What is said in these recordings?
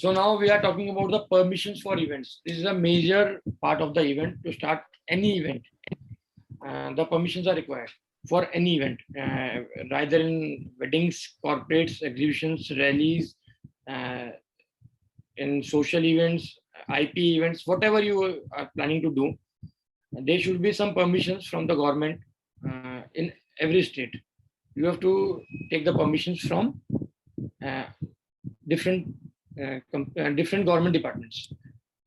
So now we are talking about the permissions for events. This is a major part of the event. To start any event, the permissions are required for any event, either in weddings, corporates, exhibitions, rallies, in social events, IP events, whatever you are planning to do. There should be some permissions from the government in every state. You have to take the permissions from different government departments.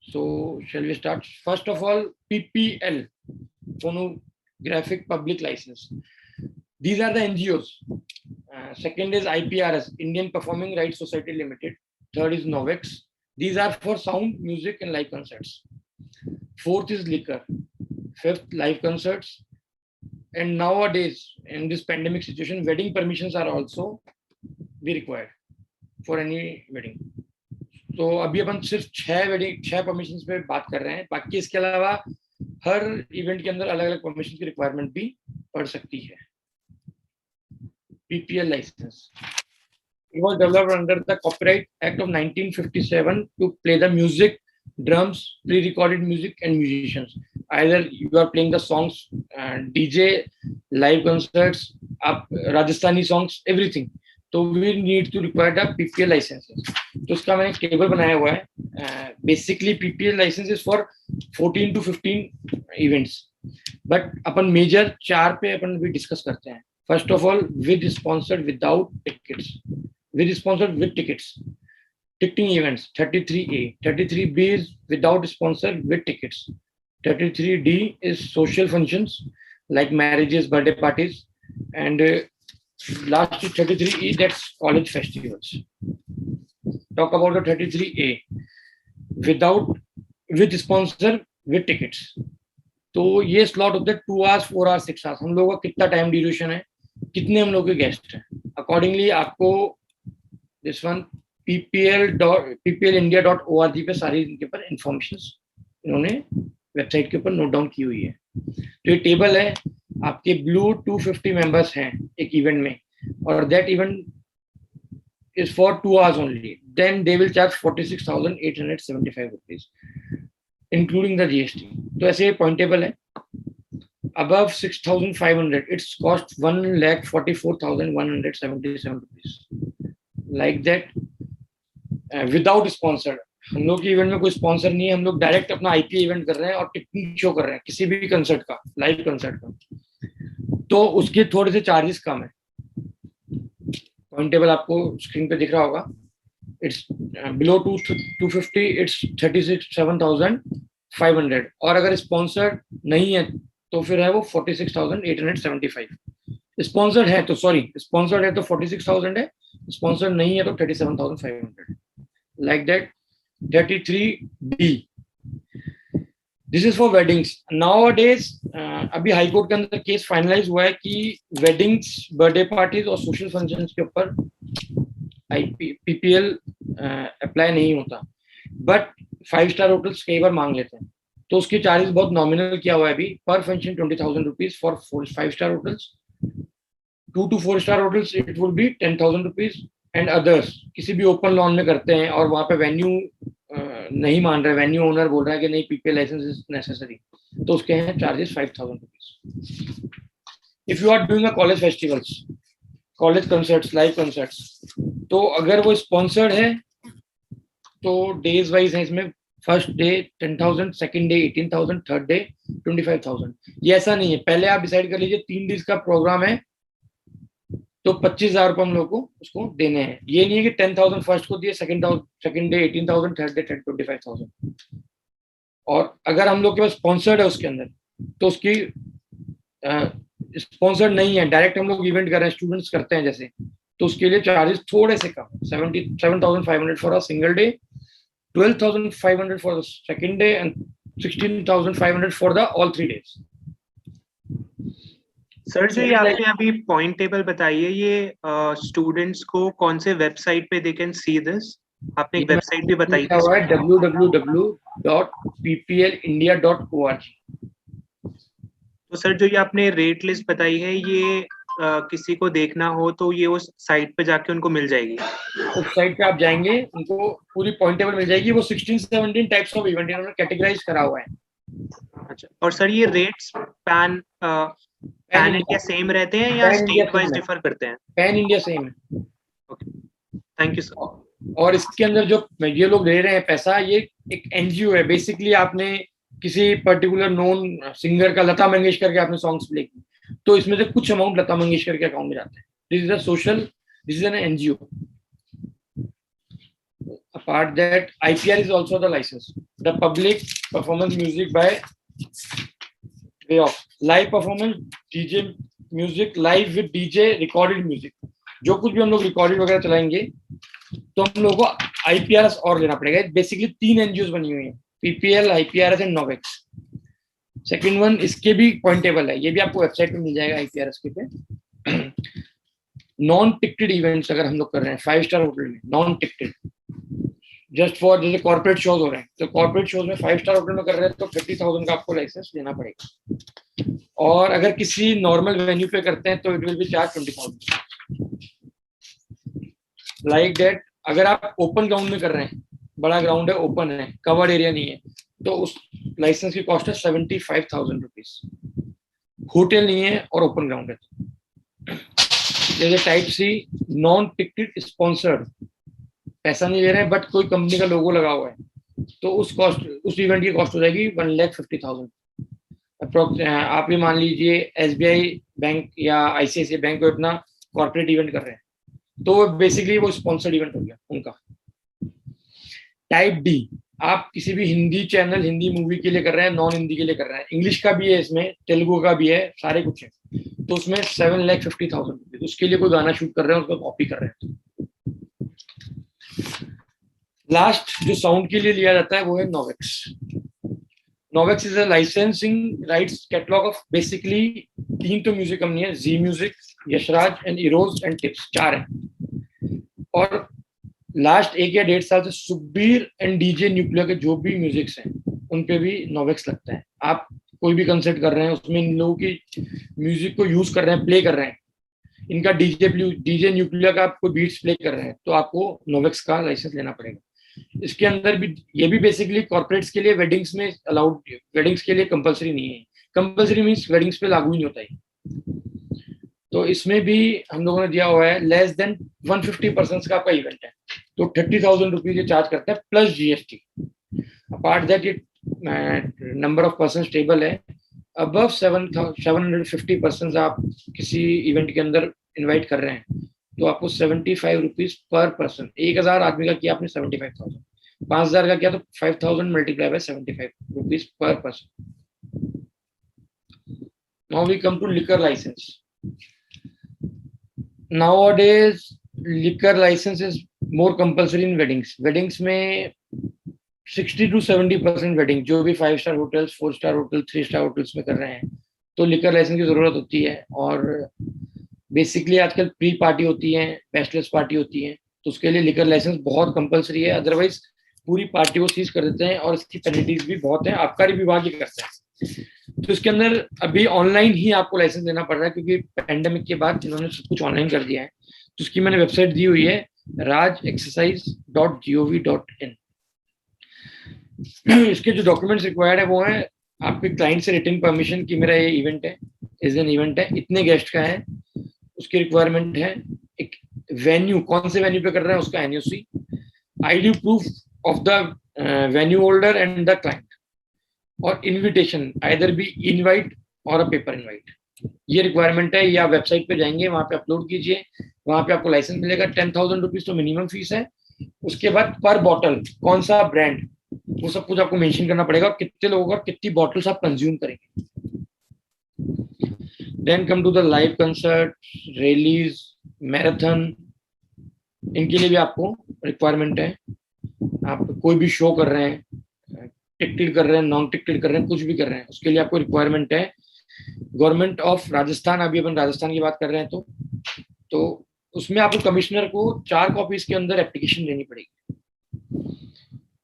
So shall we start? First of all, PPL, Phonographic Public License. These are the NGOs. Second is IPRS, Indian Performing Rights Society Limited. Third is NOVEX. These are for sound, music, and live concerts. Fourth is liquor. Fifth, live concerts. And nowadays, in this pandemic situation, wedding permissions are also be required for any wedding. तो अभी अपन सिर्फ 6 permissions पे बात कर रहे हैं. बाकी इसके अलावा हर इवेंट के अंदर अलग अलग परमिशन की रिक्वायरमेंट भी पड़ सकती है. PPL license. It was developed under the Copyright Act of 1957 to play the music, drums, pre-recorded music, and musicians. Either you are playing the songs, DJ, live concerts, Rajasthani songs, everything. So we need to require the PPL licenses. तो उसका मैंने एक table बनाया हुआ है. Basically PPL license is for 14 to 15 events. But upon major 4 पे अपन भी discuss करते हैं. First of all, with sponsored, without tickets. With sponsored, with tickets. Ticketing events, 33A. 33B is without sponsor, with tickets. 33D is social functions like marriages, birthday parties. And last is 33E, that's college festivals. Talk about the 33A. With sponsor, with tickets. तो ये slot होते हैं 2 hours, 4 hours, 6 hours. हम लोगों का कितना time duration है, कितने हम लोग के गेस्ट हैं, अकॉर्डिंगली आपको दिस वन pplindia.org पे सारी इनके ऊपर इंफॉर्मेशन इन्होंने वेबसाइट के ऊपर नोट डाउन की हुई है. तो ये टेबल है. आपके ब्लू 250 मेंबर्स हैं एक इवेंट में, और that event is for 2 hours only. Then they will charge 46,875 rupees including the GST. तो ऐसे पॉइंटेबल है. Above 6,500, its cost 1,44,177 rupees. Like that, without sponsor. हम लोग के इवेंट में कोई स्पॉन्सर नहीं है. हम लोग डायरेक्ट अपना IP इवेंट कर रहे हैं और टिकटिंग शो कर रहे हैं किसी भी कंसर्ट का, लाइव कंसर्ट का. तो उसके थोड़े से चार्जेस कम है. पॉइंट टेबल आपको स्क्रीन पे दिख रहा होगा. It's below 250, it's 36,7,500. और अगर स्पॉन्सर नहीं है तो फिर है वो 46,875. स्पॉन्सर्ड है तो 46,000 है. स्पॉन्सर नहीं है तो 37,500. Like that. 33D. This is for weddings. Nowadays अभी हाई कोर्ट के अंदर केस फाइनलाइज हुआ है कि वेडिंग्स, बर्थडे पार्टीज और सोशल फंक्शंस के ऊपर PPL अप्लाई नहीं होता. बट 5 स्टार होटल्स कई बार मांग लेते हैं, तो उसके चार्जेस बहुत नॉमिनल किया हुआ है अभी. पर function 20,000 rupees for 5 star hotels. 2 to 4 star hotels it would be 10,000 rupees. And others किसी भी ओपन लॉन में करते हैं और वहां पे वेन्यू नहीं मान रहे, वेन्यू ओनर बोल रहा है कि नहीं PPL लाइसेंस इज नेसेसरी, तो उसके हैं charges 5,000 rupees. If you are doing a college festivals, college concerts, live concerts, तो अगर वो स्पॉन्सर्ड है तो डेज वाइज है. इसमें first day 10,000, second day 18,000, third day 25,000. ये ऐसा नहीं है. पहले आप डिसाइड कर लीजिए 3 डेज का प्रोग्राम है तो 25,000 रुपये हम लोग को उसको देने हैं. ये नहीं है कि 10,000 फर्स्ट को दिए, सेकंड डे 18,000, थर्ड डे 25,000. और अगर हम लोग के पास स्पॉन्सर्ड है उसके अंदर, तो उसकी स्पॉन्सर्ड नहीं है, डायरेक्ट हम लोग इवेंट कर रहे हैं, स्टूडेंट्स करते हैं जैसे, तो उसके लिए चार्जेस थोड़े से कम. 77,500 for a single day, 12,500 for the second day, and 16,500 for the all 3 days. Sir जो ये आपने अभी पॉइंट टेबल बताई है, ये स्टूडेंट्स को कौन से वेबसाइट पे दे कैन सी दिस? आपने एक वेबसाइट भी बताई थी, www.pplindia.org. तो सर जो ये आपने रेट लिस्ट बताई है, ये किसी को देखना हो तो ये उस साइट पे जाके उनको मिल जाएगी? उस साइट पे आप जाएंगे, उनको पूरी पॉइंट टेबल मिल जाएगी। वो 16-17 टाइप्स ऑफ इवेंट इन्होंने कैटेगराइज करा हुआ है। अच्छा, और सर ये rates pan pan India same रहते हैं या pan India state wise same है, डिफर करते हैं? पैन इंडिया सेम है। Okay, thank you sir. और इसके अंदर जो ये लोग ले रहे हैं पैसा, ये एक एनजीओ है बेसिकली। आपने किसी पर्टिकुलर नोन सिंगर का, लता मंगेशकर के आपने सॉन्ग्स प्ले किए, तो इसमें से कुछ अमाउंट लता मंगेशकर के अकाउंट में जाते हैं। This is a social, this is an NGO. Apart that, IPR is also the license, the public performance music by way of live performance, DJ music, live with DJ, recorded music। जो कुछ भी हम लोग recorded वगैरह चलाएंगे तो हम लोगों को IPRS और लेना पड़ेगा। बेसिकली 3 एनजीओ बनी हुई हैं, PPL, IPRS and Novex. Second one इसके भी पॉइंट टेबल है, ये भी आपको वेबसाइट पे मिल जाएगा IPRS के पे। नॉन टिकटेड इवेंट्स अगर हम लोग कर रहे हैं 5 स्टार होटल में, नॉन टिकटेड, जस्ट फॉर जैसे कॉर्पोरेट शोज हो रहे हैं, तो कॉर्पोरेट शोज में 5 स्टार होटल में कर रहे हैं तो 50,000 का आपको लाइसेंस लेना पड़ेगा। और अगर किसी नॉर्मल वेन्यू पे करते हैं तो it will be charge 20,000। Like that, अगर आप ओपन ग्राउंड में कर रहे हैं, बड़ा ग्राउंड है, ओपन है, कवर्ड एरिया नहीं है, तो उस लाइसेंस की कॉस्ट है 75,000 रुपीज। होटल नहीं है और ओपन ग्राउंड है। जैसे type C, non ticketed sponsored, पैसा नहीं ले रहे हैं बट कोई कंपनी का लोगो लगा हुआ है, तो उस कॉस्ट, उस इवेंट की कॉस्ट हो जाएगी 1,50,000। आप ये मान लीजिए SBI बैंक या ICICI बैंक को अपना कॉर्पोरेट इवेंट कर रहे हैं, तो बेसिकली वो स्पॉन्सर्ड इवेंट हो गया उनका। टाइप डी, आप किसी भी हिंदी चैनल, हिंदी मूवी के लिए कर रहे हैं, नॉन हिंदी के लिए कर रहे हैं, इंग्लिश का भी है इसमें, तेलुगु का भी है, सारे कुछ है, तो उसमें 7,50,000 रुपीज। उसके लिए कोई गाना शूट कर रहे हैं, उसको कॉपी कर रहे हैं। लास्ट जो साउंड के लिए लिया जाता है वो है Novex. Novex is a licensing rights catalogue of basically 3 तो म्यूजिक कंपनी है, Zee music, Yashraj and Eros and Tips, 4 है। और लास्ट 1 या 1.5 साल से सुखबीर एंड डीजे न्यूक्लियर के जो भी म्यूजिक्स हैं उन पे भी नोवेक्स लगता है। आप कोई भी कंसर्ट कर रहे हैं, उसमें इन लोगों की म्यूजिक को यूज कर रहे हैं, प्ले कर रहे हैं, इनका डीजे न्यूक्लियर का आप कोई बीट्स प्ले कर रहे हैं, तो आपको नोवेक्स का लाइसेंस लेना पड़ेगा। इसके अंदर भी, ये भी बेसिकली कॉर्पोरेट्स के लिए, वेडिंग्स में अलाउड, वेडिंग्स के लिए कंपलसरी नहीं है। कंपलसरी मींस वेडिंग्स पे लागू नहीं होता है। तो इसमें भी हम लोगों ने दिया हुआ है लेस देन 150% का आपका इवेंट है तो 30,000 रुपीज ये चार्ज करते हैं प्लस GST। अपार्ट दैट ये नंबर ऑफ पर्सन टेबल है, अबव 750% आप किसी इवेंट के अंदर इन्वाइट कर रहे हैं तो आपको 75 रुपीज पर पर्सन। 1,000 आदमी का किया आपने 75,000, 5,000 का किया तो 5,000 मल्टीप्लाई बाय 75 रुपीज पर person. Now we come to liquor licence. Nowadays liquor license is more compulsory in weddings। weddings में 60 to 70% वेडिंग, जो भी 5 star hotels, 4 star hotel, 3 star hotels में कर रहे हैं, तो लिकर लाइसेंस की जरूरत होती है। और बेसिकली आजकल प्री पार्टी होती है, बैचलर्स पार्टी होती है, तो उसके लिए लिकर लाइसेंस बहुत कंपलसरी है, अदरवाइज पूरी पार्टी को सीज कर देते हैं और इसकी पेनल्टीज भी बहुत है, आबकारी विभाग ही करता है। तो इसके अंदर अभी ऑनलाइन ही आपको लाइसेंस देना पड़ रहा है क्योंकि पैंडेमिक के बाद इन्होंने सब कुछ ऑनलाइन कर दिया है। तो उसकी मैंने वेबसाइट दी हुई है rajexercise.gov.in। इसके जो डॉक्यूमेंट्स रिक्वायर्ड है वो है आपके क्लाइंट से रिटन परमिशन कि मेरा ये इवेंट है, इस दिन इवेंट है, इतने गेस्ट का है, उसकी रिक्वायरमेंट है। एक वेन्यू, कौन से वेन्यू पे कर रहे हैं उसका NOC, ID proof of the venue holder and the client, और इनविटेशन, आइदर बी इनवाइट और अ पेपर इनवाइट। ये रिक्वायरमेंट है। ये आप वेबसाइट पे जाएंगे, वहां पे अपलोड कीजिए, वहां पे आपको लाइसेंस मिलेगा। 10,000 रुपीज तो मिनिमम फीस है। उसके बाद पर बॉटल कौन सा ब्रांड, वो सब कुछ आपको मेंशन करना पड़ेगा, कितने लोगों का कितनी बॉटल्स आप कंज्यूम करेंगे। Then come to the live concert, rallies, marathon, इनके लिए भी आपको रिक्वायरमेंट है। आप कोई भी शो कर रहे हैं, टिकटेड कर रहे हैं, नॉन टिकटेड कर रहे हैं, कुछ भी कर रहे हैं, उसके लिए आपको रिक्वायरमेंट है। गवर्नमेंट ऑफ राजस्थान, अभी अपन राजस्थान की बात कर रहे हैं तो उसमें आपको कमिश्नर को 4 कॉपीज के अंदर एप्लीकेशन देनी पड़ेगी।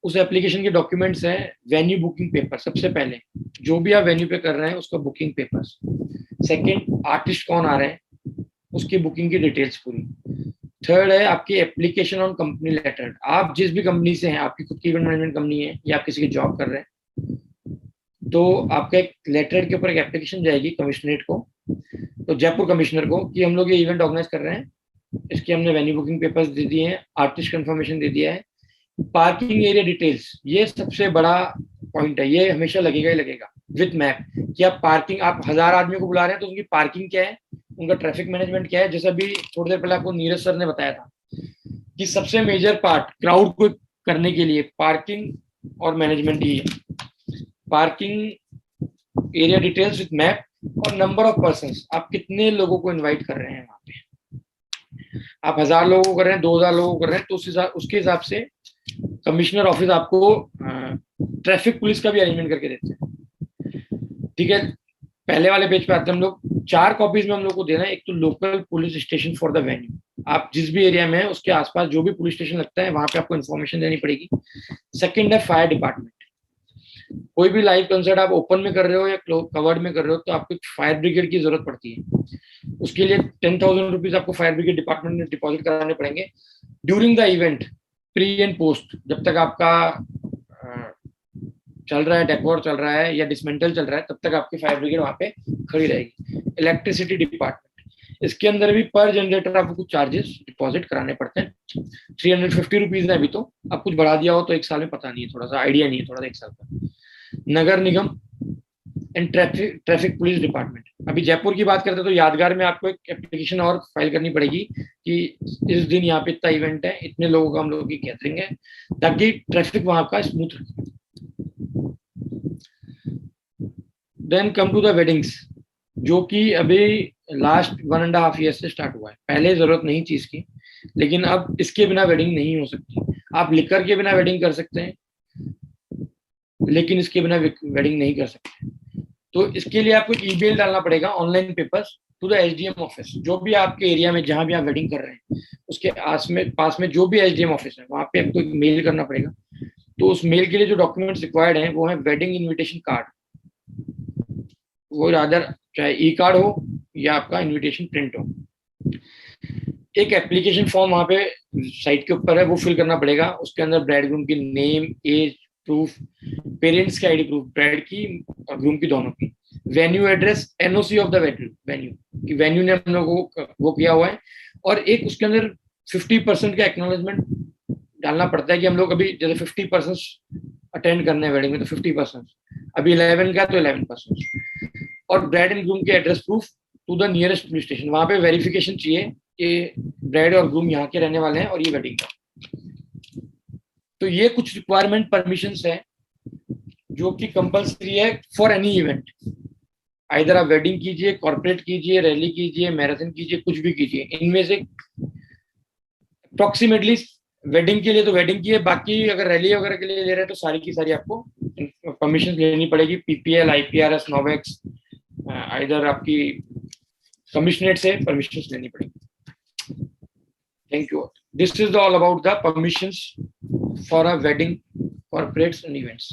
उस एप्लीकेशन के डॉक्यूमेंट्स हैं वेन्यू बुकिंग पेपर, सबसे पहले जो भी आप वेन्यू पे कर रहे हैं उसका बुकिंग पेपर्स। सेकंड, आर्टिस्ट कौन आ रहे हैं उसकी बुकिंग की डिटेल्स पूरी। थर्ड है आपकी एप्लीकेशन ऑन कंपनी लेटर। आप जिस भी कंपनी से हैं, आपकी खुद की इवेंट मैनेजमेंट कंपनी है या आप किसी की जॉब कर रहे हैं, तो आपका एक लेटर के ऊपर एक एप्लीकेशन जाएगी कमिश्नरेट को, तो जयपुर कमिश्नर को, कि हम लोग ये इवेंट ऑर्गेनाइज कर रहे हैं, इसके हमने वेन्यू बुकिंग पेपर्स दे दिए हैं, आर्टिस्ट कंफर्मेशन दे दिया है, पार्किंग एरिया डिटेल्स, ये सबसे बड़ा पॉइंट है, ये हमेशा लगेगा ही लगेगा विद मैप, कि आप पार्किंग, आप 1000 आदमियों को बुला रहे हैं तो उनकी पार्किंग क्या है, उनका ट्रैफिक मैनेजमेंट क्या है। जैसे अभी थोड़ी देर पहले आपको नीरज सर ने बताया था कि सबसे मेजर पार्ट क्राउड को करने के लिए पार्किंग और मैनेजमेंट ही है। Parking area details with map और नंबर ऑफ पर्संस, आप कितने लोगों को इनवाइट कर रहे हैं वहां पे। आप 1000 लोगों को कर रहे हैं, 2000 लोगों को कर रहे हैं, तो उसके हिसाब से कमिश्नर ऑफिस आपको ट्रैफिक पुलिस का भी अरेंजमेंट करके देते हैं। ठीक है, पहले वाले पेज पे आते हैं हम लोग, 4 कॉपीज में हम लोग को देना है। एक तो local police station for the venue, आप जिस भी एरिया में है उसके आसपास जो भी पुलिस स्टेशन लगता है वहां पे आपको इन्फॉर्मेशन देनी पड़ेगी। सेकंड है फायर डिपार्टमेंट, कोई भी लाइव कंसर्ट आप ओपन में कर रहे हो या कवर्ड में कर रहे हो तो आपको फायर ब्रिगेड की जरूरत पड़ती है। उसके लिए 10,000 रुपीज आपको फायर ब्रिगेड डिपार्टमेंट में डिपॉजिट कराने पड़ेंगे during the event, pre and post, जब तक आपका चल रहा है, डेकोर चल रहा है या डिसमेंटल चल रहा है, तब तक आपकी फायर ब्रिगेड वहां पे खड़ी रहेगी। इलेक्ट्रिसिटी डिपार्टमेंट, इसके अंदर भी पर जनरेटर आपको कुछ चार्जेस डिपॉजिट कराने पड़ते हैं, 350 रुपीज है अभी, तो अब कुछ बढ़ा दिया हो तो एक साल में पता नहीं है, थोड़ा सा आइडिया नहीं है, थोड़ा सा एक साल का। नगर निगम एंड ट्रैफिक पुलिस डिपार्टमेंट, अभी जयपुर की बात करते हैं तो यादगार में आपको एक एप्लीकेशन और फाइल करनी पड़ेगी कि इस दिन यहाँ पे इतना इवेंट है, इतने लोगों का हम लोगों की गैदरिंग है, ताकि ट्रैफिक वहां का स्मूथ रहे। Then come to the weddings, जो कि अभी लास्ट 1.5 ईयर से स्टार्ट हुआ है। पहले जरूरत नहीं चीज की, लेकिन अब इसके बिना वेडिंग नहीं हो सकती। आप लिकर के बिना वेडिंग कर सकते हैं, लेकिन इसके बिना वेडिंग नहीं कर सकते। तो इसके लिए आपको एक ईमेल डालना पड़ेगा, online papers to the SDM office, जो भी आपके एरिया में जहां भी आप वेडिंग कर रहे हैं उसके पास में जो भी एसडीएम ऑफिस है वहां पे आपको एक मेल करना पड़ेगा। तो उस मेल के लिए जो डॉक्यूमेंट्स रिक्वायर्ड हैं वो है वेडिंग इन्विटेशन कार्ड, वो अदर चाहे ई कार्ड हो या आपका इन्विटेशन प्रिंट हो। एक एप्लीकेशन फॉर्म वहां पे साइट के ऊपर है, वो फिल करना पड़ेगा। उसके अंदर ब्राइड ग्रूम की नेम, एज प्रूफ, पेरेंट्स की आईडी प्रूफ, ब्राइड की और ग्रूम की दोनों की, venue address, NOC of the venue कि वेन्यू ने हम लोग वो किया हुआ है, और एक उसके अंदर 50% का एक्नॉलेजमेंट डालना पड़ता है कि हम लोग अभी जैसे 50% अटेंड करने हैं वेडिंग में, तो 50%, अभी 11 का तो 11%, और ब्राइड एंड ग्रूम के address proof to the nearest police station, वहां पे वेरिफिकेशन चाहिए कि ब्राइड और ग्रूम यहाँ के रहने वाले हैं और ये वेडिंग है। तो ये कुछ रिक्वायरमेंट परमिशंस है जो कि कंपलसरी है फॉर एनी इवेंट, आइदर आप वेडिंग कीजिए, कॉर्पोरेट कीजिए, रैली कीजिए, मैराथन कीजिए, कुछ भी कीजिए। इनमें से अप्रोक्सीमेटली वेडिंग के लिए तो वेडिंग की है, बाकी अगर रैली वगैरह के लिए ले रहे हैं तो सारी की सारी आपको परमिशन लेनी पड़ेगी, पीपीएल, आईपीआरएस, नोवेक्स, आइदर आपकी कमिश्नरेट से परमिशन लेनी पड़ेगी। Thank you. This is all about the permissions for a wedding, corporates and events.